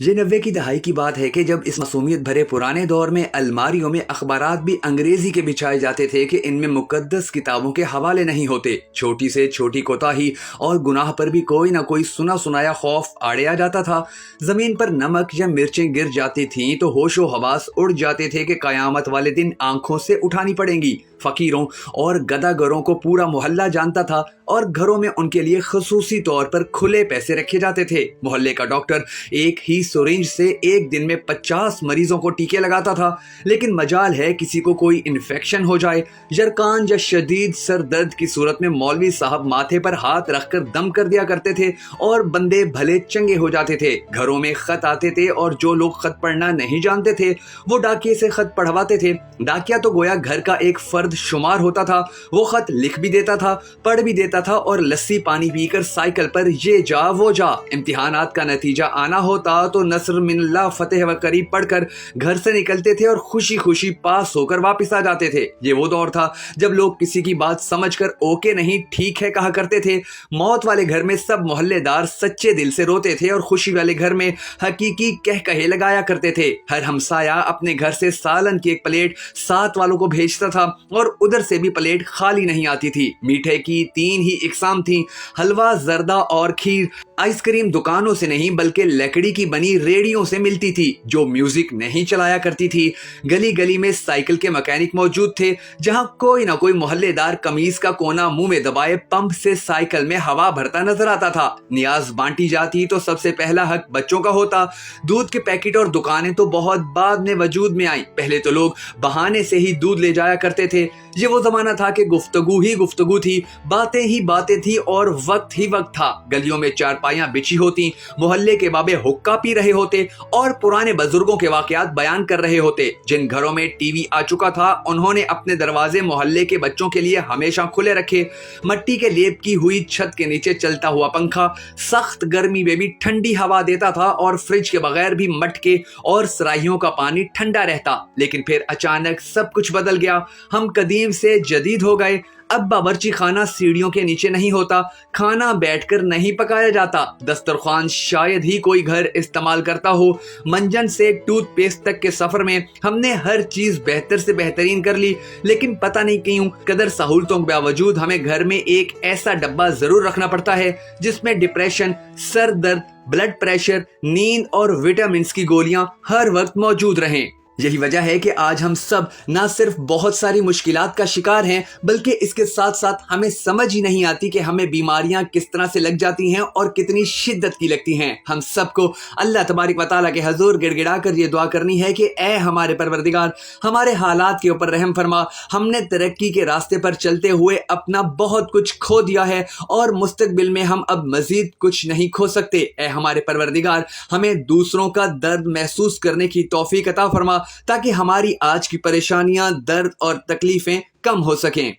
یہ 90 کی دہائی کی بات ہے کہ جب اس معصومیت بھرے پرانے دور میں الماریوں میں اخبارات بھی انگریزی کے بچھائے جاتے تھے کہ ان میں مقدس کتابوں کے حوالے نہیں ہوتے۔ چھوٹی سے چھوٹی کوتاہی اور گناہ پر بھی کوئی نہ کوئی سنا سنایا خوف آڑے آ جاتا تھا۔ زمین پر نمک یا مرچیں گر جاتی تھیں تو ہوش و حواس اڑ جاتے تھے کہ قیامت والے دن آنکھوں سے اٹھانی پڑیں گی۔ فقیروں اور گداگروں کو پورا محلہ جانتا تھا اور گھروں میں ان کے لیے خصوصی طور پر کھلے پیسے رکھے جاتے تھے۔ محلے کا ڈاکٹر ایک ہی سورنج سے ایک دن میں 50 مریضوں کو ٹیکے لگاتا تھا، لیکن مجال ہے کسی کو کوئی انفیکشن ہو جائے۔ جرکان یا شدید سر درد کی صورت میں مولوی صاحب ماتھے پر ہاتھ رکھ کر دم کر دیا کرتے تھے اور بندے بھلے چنگے ہو جاتے تھے۔ گھروں میں خط آتے تھے اور جو لوگ خط پڑھنا نہیں جانتے تھے وہ ڈاکیے سے خط پڑھواتے تھے۔ ڈاکیا تو گویا گھر کا ایک فرد شمار ہوتا تھا۔ وہ خط لکھ بھی دیتا تھا، پڑھ بھی دیتا تھا اور لسی پانی پی کر سائیکل پر یہ جا وہ جا۔ امتحانات کا نتیجہ آنا ہوتا تو نصر من اللہ فتح و قریب پڑھ کر گھر سے نکلتے تھے اور خوشی خوشی پاس ہو کر واپس آ جاتے تھے۔ یہ وہ دور تھا جب لوگ کسی کی بات سمجھ کر اوکے نہیں ٹھیک ہے کہا کرتے تھے۔ موت والے گھر میں سب محلے دار سچے دل سے روتے تھے اور خوشی والے گھر میں حقیقی کہے لگایا کرتے تھے۔ ہر ہمسایہ اپنے گھر سے سالن کی ایک پلیٹ 7 والوں کو بھیجتا تھا اور ادھر سے بھی پلیٹ خالی نہیں آتی تھی۔ میٹھے کی 3 ہی اقسام تھیں، حلوہ، زردہ اور کھیر۔ آئس کریم دکانوں سے نہیں بلکہ لکڑی کی بنی ریڑیوں سے ملتی تھی جو میوزک نہیں چلایا کرتی تھی۔ گلی گلی میں سائیکل کے مکینک موجود تھے جہاں کوئی نہ کوئی محلے دار قمیض کا کونا منہ میں دبائے پمپ سے سائیکل میں ہوا بھرتا نظر آتا تھا۔ نیاز بانٹی جاتی تو سب سے پہلا حق بچوں کا ہوتا۔ دودھ کے پیکٹ اور دکانیں تو بہت بعد میں وجود میں آئیں، پہلے تو لوگ بہانے سے ہی دودھ لے جایا کرتے تھے۔ یہ وہ زمانہ تھا کہ گفتگو ہی گفتگو تھی، باتیں ہی باتیں تھی اور وقت ہی وقت تھا۔ گلیوں میں چارپائیاں بچھی ہوتی، محلے کے بابے حقہ پی رہے ہوتے اور پرانے بزرگوں کے واقعات بیان کر رہے ہوتے۔ جن گھروں میں ٹی وی آ چکا تھا انہوں نے اپنے دروازے محلے کے بچوں کے لیے ہمیشہ کھلے رکھے۔ مٹی کے لیپ کی ہوئی چھت کے نیچے چلتا ہوا پنکھا سخت گرمی میں بھی ٹھنڈی ہوا دیتا تھا اور فریج کے بغیر بھی مٹکے اور سرائیوں کا پانی ٹھنڈا رہتا۔ لیکن پھر اچانک سب کچھ بدل گیا۔ ہم قدیم سے جدید ہو گئے۔ اب باورچی خانہ سیڑھیوں کے نیچے نہیں ہوتا، کھانا بیٹھ کر نہیں پکایا جاتا، دسترخوان شاید ہی کوئی گھر استعمال کرتا ہو۔ منجن سے ٹوتھ پیسٹ تک کے سفر میں ہم نے ہر چیز بہتر سے بہترین کر لی، لیکن پتہ نہیں کیوں قدر سہولتوں کے باوجود ہمیں گھر میں ایک ایسا ڈبہ ضرور رکھنا پڑتا ہے جس میں ڈپریشن، سر درد، بلڈ پریشر، نیند اور وٹامنز کی گولیاں ہر وقت موجود رہیں۔ یہی وجہ ہے کہ آج ہم سب نہ صرف بہت ساری مشکلات کا شکار ہیں بلکہ اس کے ساتھ ساتھ ہمیں سمجھ ہی نہیں آتی کہ ہمیں بیماریاں کس طرح سے لگ جاتی ہیں اور کتنی شدت کی لگتی ہیں۔ ہم سب کو اللہ تبارک و تعالیٰ کے حضور گڑ گڑا کر یہ دعا کرنی ہے کہ اے ہمارے پروردگار، ہمارے حالات کے اوپر رحم فرما۔ ہم نے ترقی کے راستے پر چلتے ہوئے اپنا بہت کچھ کھو دیا ہے اور مستقبل میں ہم اب مزید کچھ نہیں کھو سکتے۔ اے ہمارے پروردگار، ہمیں دوسروں کا درد محسوس کرنے کی توفیق عطا فرما تاکہ ہماری آج کی پریشانیاں، درد اور تکلیفیں کم ہو سکیں۔